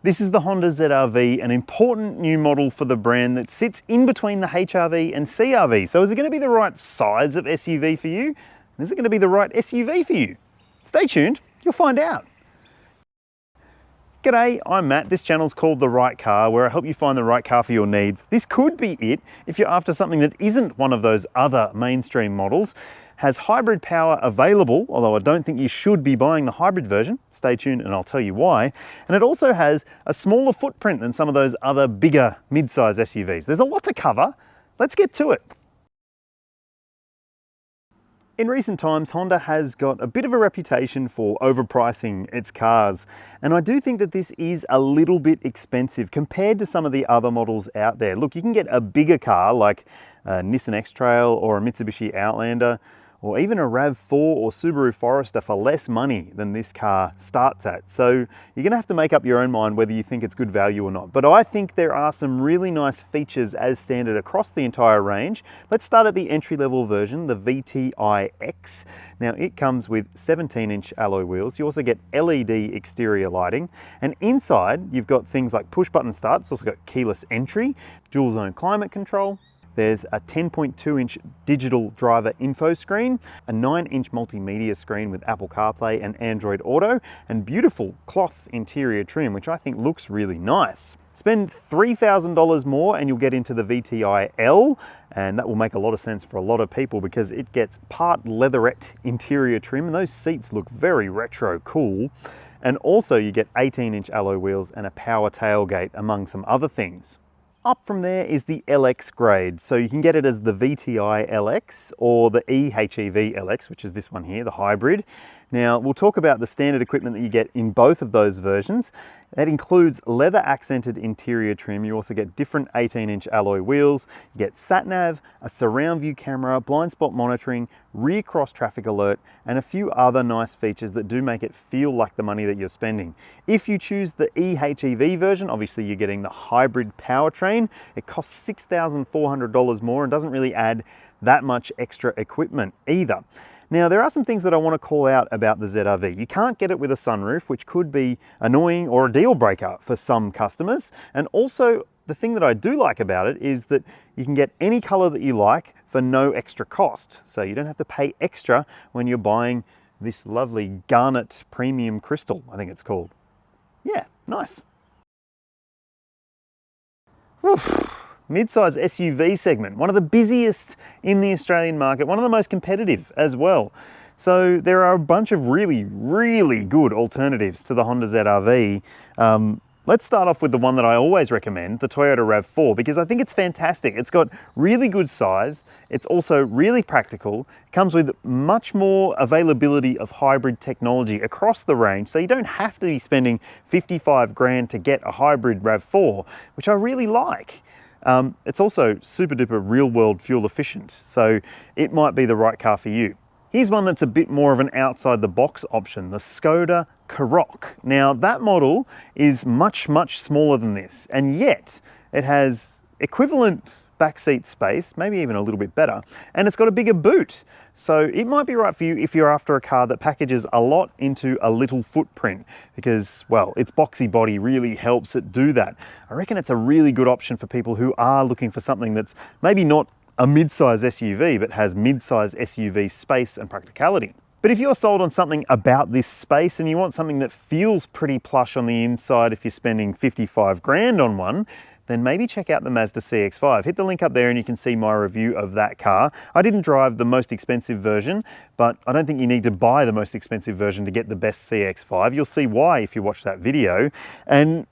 This is the Honda ZR-V, an important new model for the brand that sits in between the HR-V and CR-V. So is it going to be the right size of SUV for you? And is it going to be the right SUV for you? Stay tuned, you'll find out. G'day, I'm Matt. This channel's called The Right Car, where I help you find the right car for your needs. This could be it if you're after something that isn't one of those other mainstream models, has hybrid power available, although I don't think you should be buying the hybrid version. Stay tuned and I'll tell you why. And it also has a smaller footprint than some of those other bigger mid-size SUVs. There's a lot to cover. Let's get to it. In recent times, Honda has got a bit of a reputation for overpricing its cars, and I do think that this is a little bit expensive compared to some of the other models out there. Look, you can get a bigger car like a Nissan X-Trail or a Mitsubishi Outlander, or even a RAV4 or Subaru Forester for less money than this car starts at. So you're gonna have to make up your own mind whether you think it's good value or not. But I think there are some really nice features as standard across the entire range. Let's start at the entry-level version, the VTI-X. Now it comes with 17-inch alloy wheels. You also get LED exterior lighting. And inside, you've got things like push-button start. It's also got keyless entry, dual-zone climate control. There's a 10.2-inch digital driver info screen, a 9-inch multimedia screen with Apple CarPlay and Android Auto, and beautiful cloth interior trim, which I think looks really nice. Spend $3,000 more and you'll get into the VTI-L, and that will make a lot of sense for a lot of people because it gets part leatherette interior trim, and those seats look very retro cool. And also you get 18-inch alloy wheels and a power tailgate, among some other things. Up from there is the LX grade, so you can get it as the VTI LX or the eHEV LX, which is this one here, the hybrid. Now, we'll talk about the standard equipment that you get in both of those versions. That includes leather accented interior trim. You also get different 18-inch alloy wheels. You get sat-nav, a surround view camera, blind spot monitoring, rear cross traffic alert, and a few other nice features that do make it feel like the money that you're spending. If you choose the eHEV version, obviously you're getting the hybrid powertrain. It costs $6,400 more and doesn't really add that much extra equipment either. Now, there are some things that I want to call out about the ZR-V. You can't get it with a sunroof, which could be annoying or a deal breaker for some customers. And also, the thing that I do like about it is that you can get any color that you like for no extra cost. So you don't have to pay extra when you're buying this lovely garnet premium crystal, I think it's called. Yeah, nice. Oof. Mid-size SUV segment, one of the busiest in the Australian market, one of the most competitive as well. So there are a bunch of really, really good alternatives to the Honda ZR-V. Let's start off with the one that I always recommend, the Toyota RAV4, because I think it's fantastic. It's got really good size. It's also really practical. It comes with much more availability of hybrid technology across the range, so you don't have to be spending 55 grand to get a hybrid RAV4, which I really like. It's also super duper real world fuel efficient, so it might be the right car for you. Here's one that's a bit more of an outside the box option, the Skoda Karoq. Now that model is much, much smaller than this, and yet it has equivalent backseat space, maybe even a little bit better, and it's got a bigger boot. So it might be right for you if you're after a car that packages a lot into a little footprint because, well, its boxy body really helps it do that. I reckon it's a really good option for people who are looking for something that's maybe not a mid-size SUV, but has mid-size SUV space and practicality. But if you're sold on something about this space and you want something that feels pretty plush on the inside if you're spending 55 grand on one, then maybe check out the Mazda CX-5. Hit the link up there and you can see my review of that car. I didn't drive the most expensive version, but I don't think you need to buy the most expensive version to get the best CX-5. You'll see why if you watch that video. And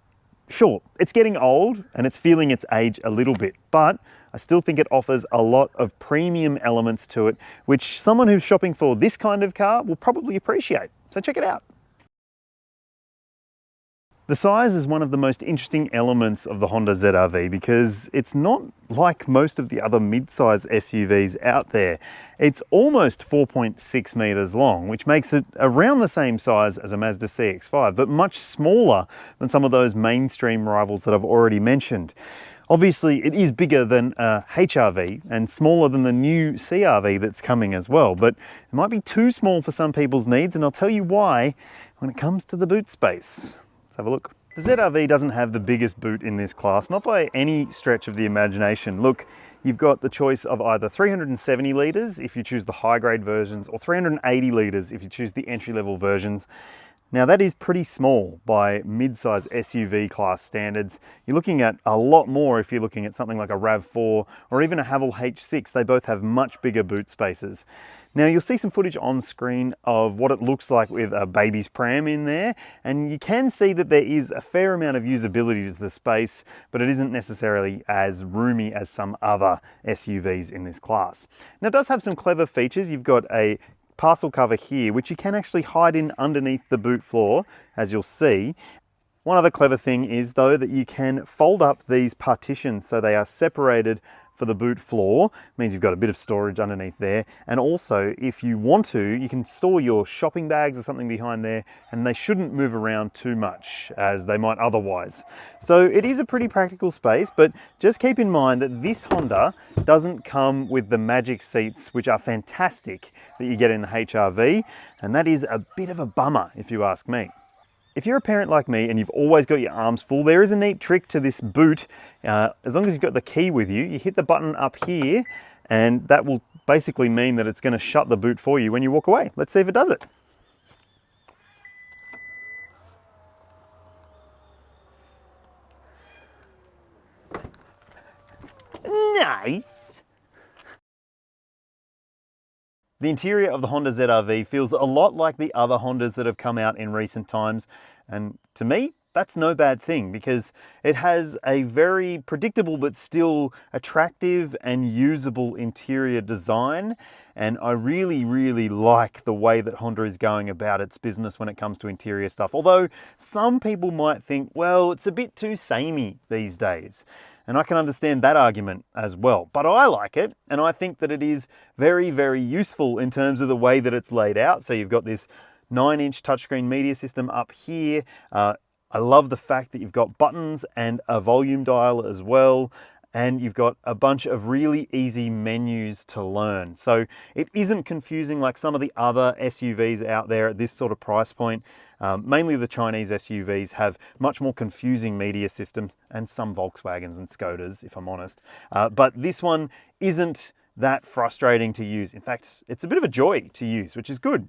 sure, it's getting old and it's feeling its age a little bit, but I still think it offers a lot of premium elements to it, which someone who's shopping for this kind of car will probably appreciate. So check it out. The size is one of the most interesting elements of the Honda ZR-V because it's not like most of the other mid-size SUVs out there. It's almost 4.6 meters long, which makes it around the same size as a Mazda CX-5, but much smaller than some of those mainstream rivals that I've already mentioned. Obviously, it is bigger than a HR-V and smaller than the new CR-V that's coming as well, but it might be too small for some people's needs, and I'll tell you why when it comes to the boot space. Let's have a look. The The ZR-V doesn't have the biggest boot in this class, not by any stretch of the imagination. Look, you've got the choice of either 370 litres if you choose the high grade versions, or 380 litres if you choose the entry level versions. Now that is pretty small by mid-size SUV class standards. You're looking at a lot more if you're looking at something like a RAV4 or even a Haval H6. They both have much bigger boot spaces. Now you'll see some footage on screen of what it looks like with a baby's pram in there, and you can see that there is a fair amount of usability to the space, but it isn't necessarily as roomy as some other SUVs in this class. Now it does have some clever features. You've got a parcel cover here, which you can actually hide in underneath the boot floor, as you'll see. One other clever thing is though that you can fold up these partitions so they are separated for the boot floor. Means you've got a bit of storage underneath there, and also if you want to, you can store your shopping bags or something behind there, and they shouldn't move around too much as they might otherwise. So it is a pretty practical space, but just keep in mind that this Honda doesn't come with the magic seats, which are fantastic, that you get in the HR-V, and that is a bit of a bummer if you ask me. If you're a parent like me and you've always got your arms full, there is a neat trick to this boot. As long as you've got the key with you, you hit the button up here, and that will basically mean that it's going to shut the boot for you when you walk away. Let's see if it does it. Nice! The interior of the Honda ZR-V feels a lot like the other Hondas that have come out in recent times, and to me, that's no bad thing because it has a very predictable but still attractive and usable interior design, and I really like the way that Honda is going about its business when it comes to interior stuff. Although some people might think, well, it's a bit too samey these days. And I can understand that argument as well, but I like it, and I think that it is very useful in terms of the way that it's laid out. So you've got this 9-inch touchscreen media system up here. I love the fact that you've got buttons and a volume dial as well, and you've got a bunch of really easy menus to learn. So it isn't confusing like some of the other SUVs out there at this sort of price point. Mainly the Chinese SUVs have much more confusing media systems, and some Volkswagens and Skodas, if I'm honest. But this one isn't that frustrating to use. In fact, it's a bit of a joy to use, which is good.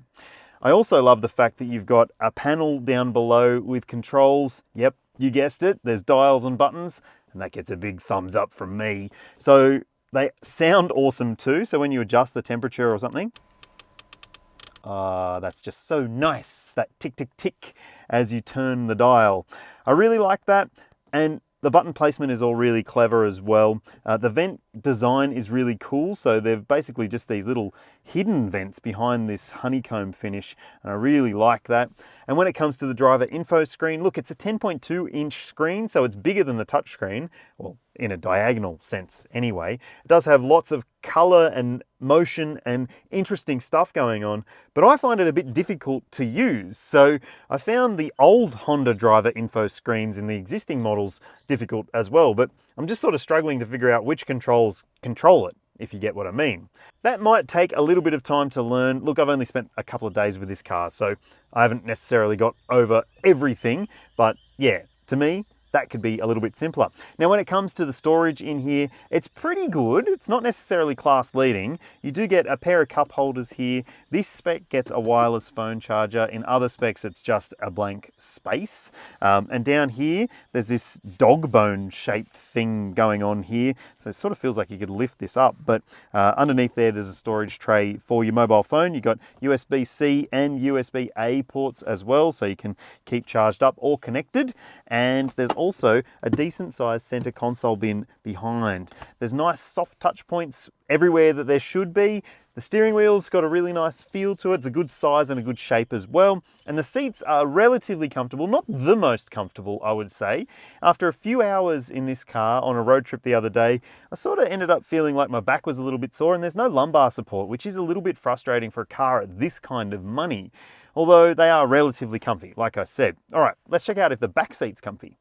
I also love the fact that you've got a panel down below with controls. Yep, you guessed it, there's dials and buttons, and that gets a big thumbs up from me. So they sound awesome too, so when you adjust the temperature or something, that's just so nice, that tick tick tick as you turn the dial. I really like that, and the button placement is all really clever as well. The vent design is really cool, so they've basically just these little hidden vents behind this honeycomb finish, and I really like that. And when it comes to the driver info screen, look, it's a 10.2-inch screen, so it's bigger than the touchscreen, well, in a diagonal sense anyway. It does have lots of color and motion and interesting stuff going on, but I find it a bit difficult to use. So I found the old Honda driver info screens in the existing models difficult as well, but I'm just sort of struggling to figure out which controls control it, if you get what I mean. That might take a little bit of time to learn. Look, I've only spent a couple of days with this car, so I haven't necessarily got over everything, but yeah, to me, that could be a little bit simpler. Now, when it comes to the storage in here, it's pretty good. It's not necessarily class leading. You do get a pair of cup holders here. This spec gets a wireless phone charger. In other specs, it's just a blank space. And down here, there's this dog bone shaped thing going on here. So it sort of feels like you could lift this up, but underneath there's a storage tray for your mobile phone. You've got USB-C and USB-A ports as well, so you can keep charged up or connected. And there's also a decent sized center console bin behind. There's nice soft touch points everywhere that there should be. The steering wheel's got a really nice feel to it. It's a good size and a good shape as well. And the seats are relatively comfortable, not the most comfortable, I would say. After a few hours in this car on a road trip the other day, I sort of ended up feeling like my back was a little bit sore, and there's no lumbar support, which is a little bit frustrating for a car at this kind of money. Although they are relatively comfy, like I said. All right, let's check out if the back seat's comfy.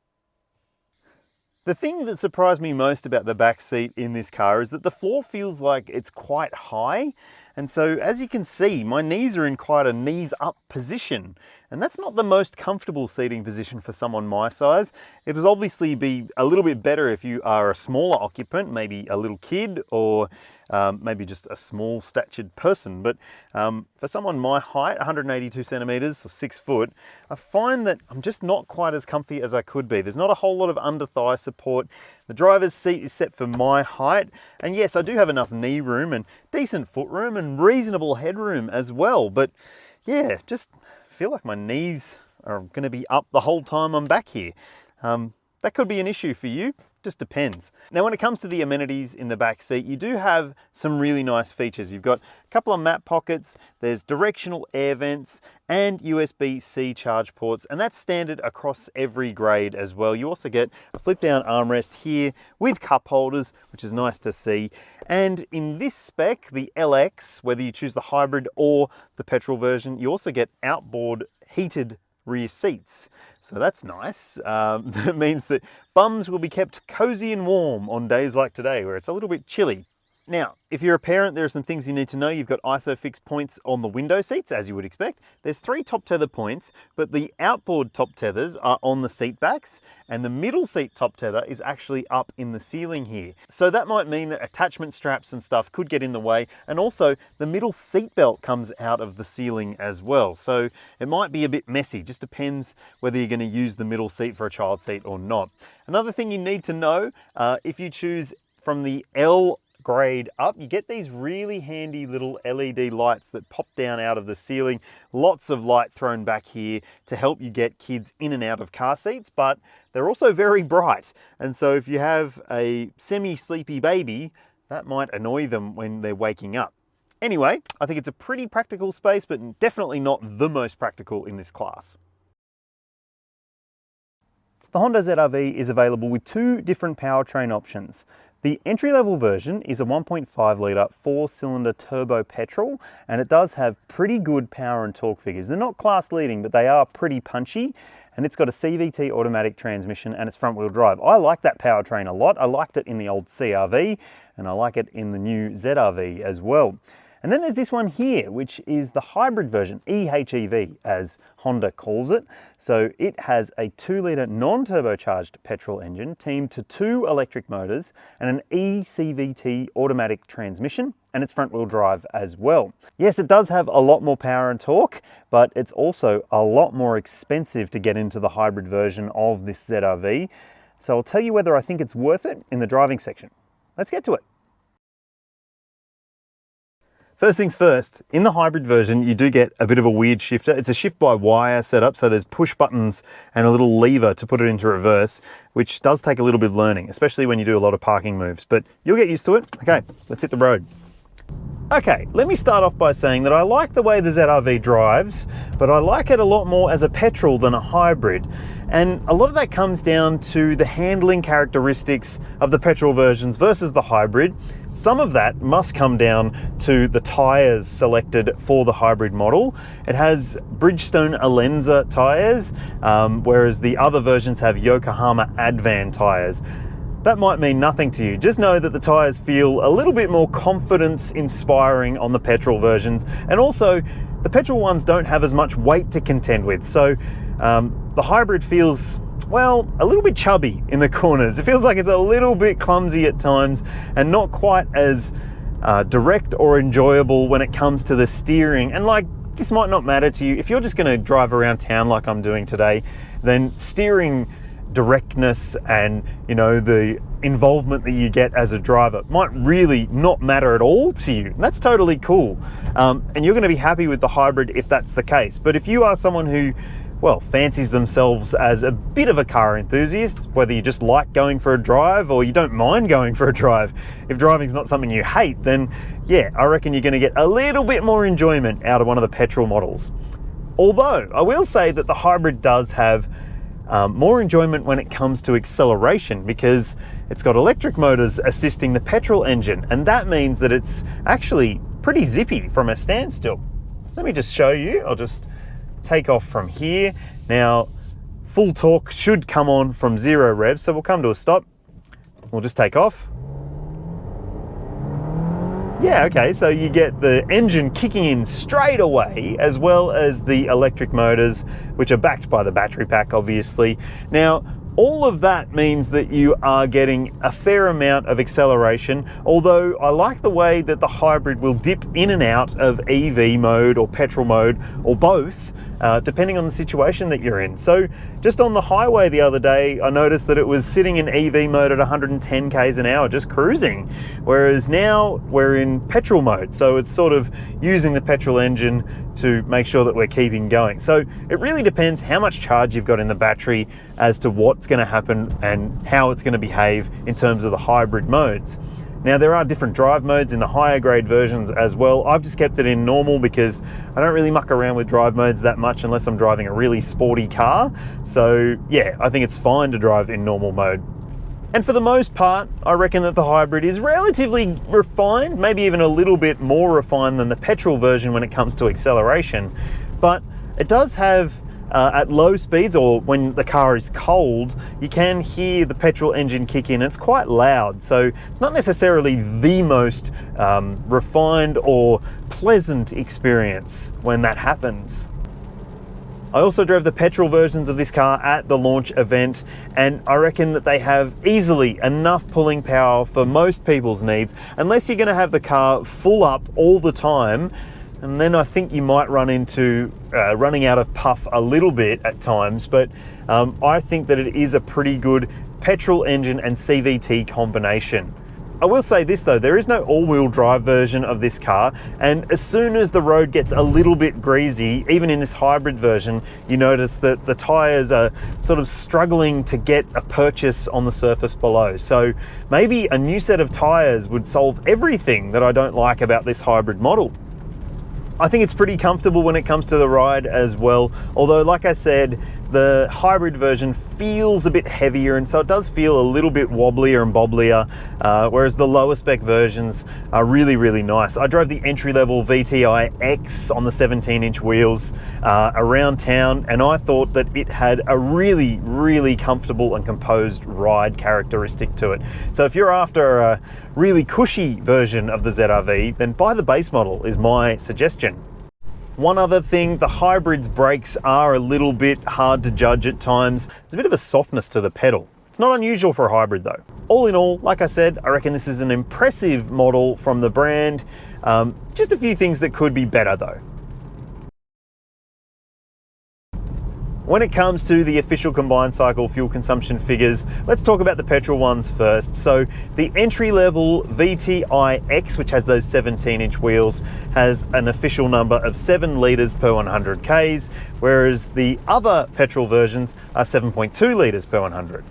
The thing that surprised me most about the back seat in this car is that the floor feels like it's quite high, And so as you can see, my knees are in quite a knees up position. And that's not the most comfortable seating position for someone my size. It would obviously be a little bit better if you are a smaller occupant, maybe a little kid, or maybe just a small statured person. But for someone my height, 182 centimeters or 6 foot, I find that I'm just not quite as comfy as I could be. There's not a whole lot of under thigh support. The driver's seat is set for my height. And yes, I do have enough knee room and decent foot room and reasonable headroom as well. But yeah, just feel like my knees are going to be up the whole time I'm back here. That could be an issue for you, just depends. Now when it comes to the amenities in the back seat, you do have some really nice features. You've got a couple of map pockets, there's directional air vents and USB-C charge ports, and that's standard across every grade as well. You also get a flip down armrest here with cup holders, which is nice to see. And in this spec, the LX, whether you choose the hybrid or the petrol version, you also get outboard heated rear seats. So that's nice. That means that bums will be kept cozy and warm on days like today where it's a little bit chilly. Now, if you're a parent, there are some things you need to know. You've got ISOFIX points on the window seats, as you would expect. There's 3 top tether points, but the outboard top tethers are on the seat backs, and the middle seat top tether is actually up in the ceiling here. So that might mean that attachment straps and stuff could get in the way, and also the middle seat belt comes out of the ceiling as well. So it might be a bit messy, just depends whether you're going to use the middle seat for a child seat or not. Another thing you need to know, if you choose from the L grade up, you get these really handy little LED lights that pop down out of the ceiling. Lots of light thrown back here to help you get kids in and out of car seats, but they're also very bright. And so if you have a semi-sleepy baby, that might annoy them when they're waking up. Anyway, I think it's a pretty practical space, but definitely not the most practical in this class. The Honda ZR-V is available with 2 different powertrain options. The entry-level version is a 1.5 litre 4-cylinder turbo petrol, and it does have pretty good power and torque figures. They're not class leading, but they are pretty punchy, and it's got a CVT automatic transmission and it's front-wheel drive. I like that powertrain a lot. I liked it in the old CR-V, and I like it in the new ZR-V as well. And then there's this one here, which is the hybrid version, EHEV as Honda calls it. So it has a 2-litre non-turbocharged petrol engine teamed to 2 electric motors and an eCVT automatic transmission, and it's front-wheel drive as well. Yes, it does have a lot more power and torque, but it's also a lot more expensive to get into the hybrid version of this ZR-V. So I'll tell you whether I think it's worth it in the driving section. Let's get to it. First things first, in the hybrid version, you do get a bit of a weird shifter. It's a shift-by-wire setup, so there's push buttons and a little lever to put it into reverse, which does take a little bit of learning, especially when you do a lot of parking moves, but you'll get used to it. Okay, let's hit the road. Okay, let me start off by saying that I like the way the ZR-V drives, but I like it a lot more as a petrol than a hybrid. And a lot of that comes down to the handling characteristics of the petrol versions versus the hybrid. Some of that must come down to the tyres selected for the hybrid model. It has Bridgestone Alenza tyres, whereas the other versions have Yokohama Advan tyres. That might mean nothing to you. Just know that the tyres feel a little bit more confidence-inspiring on the petrol versions, and also the petrol ones don't have as much weight to contend with. So the hybrid feels, well, a little bit chubby in the corners. It feels like it's a little bit clumsy at times and not quite as direct or enjoyable when it comes to the steering. And like, this might not matter to you. If you're just gonna drive around town like I'm doing today, then steering directness and, you know, the involvement that you get as a driver might really not matter at all to you. And that's totally cool. And you're gonna be happy with the hybrid if that's the case. But if you are someone who, well, fancies themselves as a bit of a car enthusiast, whether you just like going for a drive or you don't mind going for a drive, if driving's not something you hate, then yeah, I reckon you're gonna get a little bit more enjoyment out of one of the petrol models. Although, I will say that the hybrid does have more enjoyment when it comes to acceleration, because it's got electric motors assisting the petrol engine, and that means that it's actually pretty zippy from a standstill. Let me just show you. I'll just take off from here. Now, full torque should come on from 0 revs, so we'll come to a stop. We'll just take off. Yeah, okay, so you get the engine kicking in straight away, as well as the electric motors, which are backed by the battery pack, obviously. Now, all of that means that you are getting a fair amount of acceleration, although I like the way that the hybrid will dip in and out of EV mode or petrol mode, or both, depending on the situation that you're in. So just on the highway the other day, I noticed that it was sitting in EV mode at 110 k's an hour, just cruising. Whereas now we're in petrol mode. So it's sort of using the petrol engine to make sure that we're keeping going. So it really depends how much charge you've got in the battery as to what's going to happen and how it's going to behave in terms of the hybrid modes. Now, there are different drive modes in the higher grade versions as well. I've just kept it in normal because I don't really muck around with drive modes that much unless I'm driving a really sporty car. So yeah, I think it's fine to drive in normal mode. And for the most part, I reckon that the hybrid is relatively refined, maybe even a little bit more refined than the petrol version when it comes to acceleration. But it does have, at low speeds or when the car is cold, you can hear the petrol engine kick in. It's quite loud, so it's not necessarily the most refined or pleasant experience when that happens. I also drove the petrol versions of this car at the launch event, and I reckon that they have easily enough pulling power for most people's needs, unless you're going to have the car full up all the time, and then I think you might run into running out of puff a little bit at times. But I think that it is a pretty good petrol engine and CVT combination. I will say this though, there is no all-wheel drive version of this car, and as soon as the road gets a little bit greasy, even in this hybrid version, you notice that the tyres are sort of struggling to get a purchase on the surface below. So maybe a new set of tyres would solve everything that I don't like about this hybrid model. I think it's pretty comfortable when it comes to the ride as well, although like I said, the hybrid version feels a bit heavier, and so it does feel a little bit wobblier and bobblier, whereas the lower spec versions are really, really nice. I drove the entry-level VTI X on the 17-inch wheels around town, and I thought that it had a really, really comfortable and composed ride characteristic to it. So if you're after a really cushy version of the ZR-V, then buy the base model is my suggestion. One other thing, the hybrid's brakes are a little bit hard to judge at times. There's a bit of a softness to the pedal. It's not unusual for a hybrid though. All in all, like I said, I reckon this is an impressive model from the brand. Just a few things that could be better though. When it comes to the official combined cycle fuel consumption figures, let's talk about the petrol ones first. So the entry-level VTI X, which has those 17-inch wheels, has an official number of 7 litres per 100 Ks, whereas the other petrol versions are 7.2 litres per 100.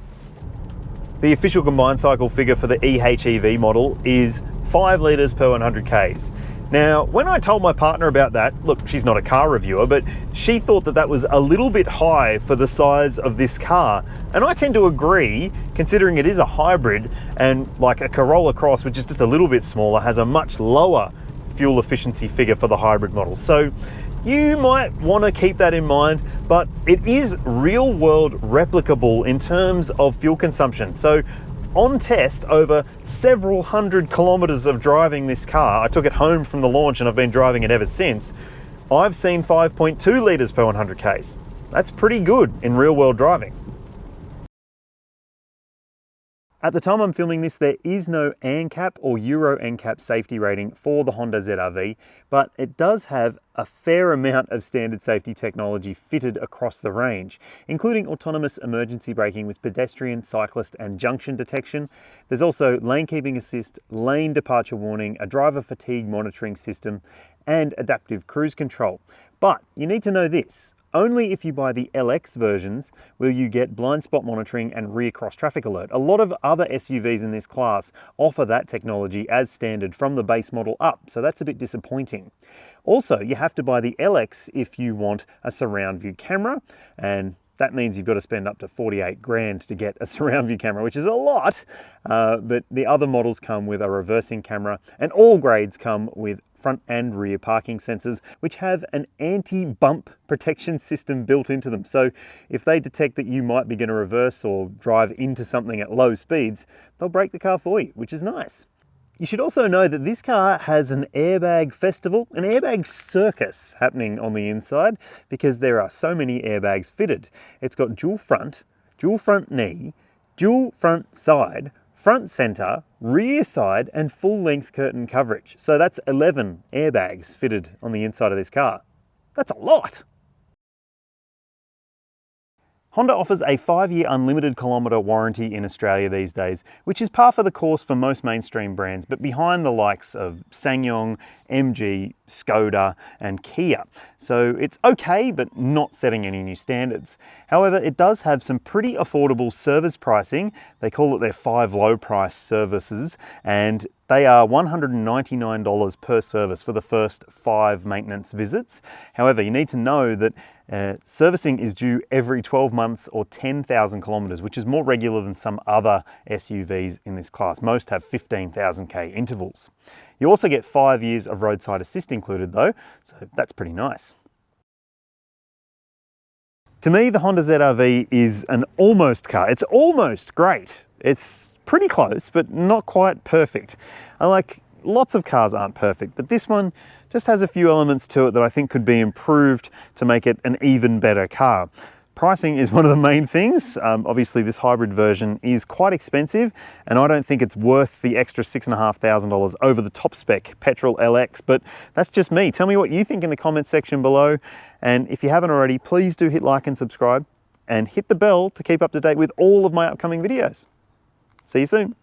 The official combined cycle figure for the EHEV model is 5 litres per 100 Ks. Now, when I told my partner about that, look, she's not a car reviewer, but she thought that that was a little bit high for the size of this car. And I tend to agree, considering it is a hybrid, and like a Corolla Cross, which is just a little bit smaller, has a much lower fuel efficiency figure for the hybrid model. So you might want to keep that in mind, but it is real world replicable in terms of fuel consumption. So on test, over several hundred kilometers of driving this car, I took it home from the launch and I've been driving it ever since, I've seen 5.2 litres per 100 Ks. That's pretty good in real world driving. At the time I'm filming this, there is no ANCAP or Euro NCAP safety rating for the Honda ZR-V, but it does have a fair amount of standard safety technology fitted across the range, including autonomous emergency braking with pedestrian, cyclist and junction detection. There's also lane keeping assist, lane departure warning, a driver fatigue monitoring system, and adaptive cruise control. But you need to know this. Only if you buy the LX versions will you get blind spot monitoring and rear cross traffic alert. A lot of other SUVs in this class offer that technology as standard from the base model up, so that's a bit disappointing. Also, you have to buy the LX if you want a surround view camera, and that means you've got to spend up to 48 grand to get a surround view camera, which is a lot, but the other models come with a reversing camera, and all grades come with front and rear parking sensors, which have an anti-bump protection system built into them. So if they detect that you might be going to reverse or drive into something at low speeds, they'll brake the car for you, which is nice. You should also know that this car has an airbag festival, an airbag circus happening on the inside because there are so many airbags fitted. It's got dual front knee, dual front side, front center, rear side, and full length curtain coverage. So that's 11 airbags fitted on the inside of this car. That's a lot. Honda offers a 5-year unlimited kilometre warranty in Australia these days, which is par for the course for most mainstream brands, but behind the likes of SsangYong, MG, Skoda and Kia. So it's okay, but not setting any new standards. However, it does have some pretty affordable service pricing. They call it their 5 low price services, and they are $199 per service for the first 5 maintenance visits. However, you need to know that servicing is due every 12 months or 10,000 kilometres, which is more regular than some other SUVs in this class. Most have 15,000k intervals. You also get 5 years of roadside assist included though, so that's pretty nice. To me, the Honda ZR-V is an almost car. It's almost great. It's pretty close, but not quite perfect. Lots of cars aren't perfect, but this one just has a few elements to it that I think could be improved to make it an even better car. Pricing is one of the main things. Obviously this hybrid version is quite expensive, and I don't think it's worth the extra $6,500 over the top spec petrol-electric, but that's just me. Tell me what you think in the comments section below, and if you haven't already, please do hit like and subscribe, and hit the bell to keep up to date with all of my upcoming videos. See you soon.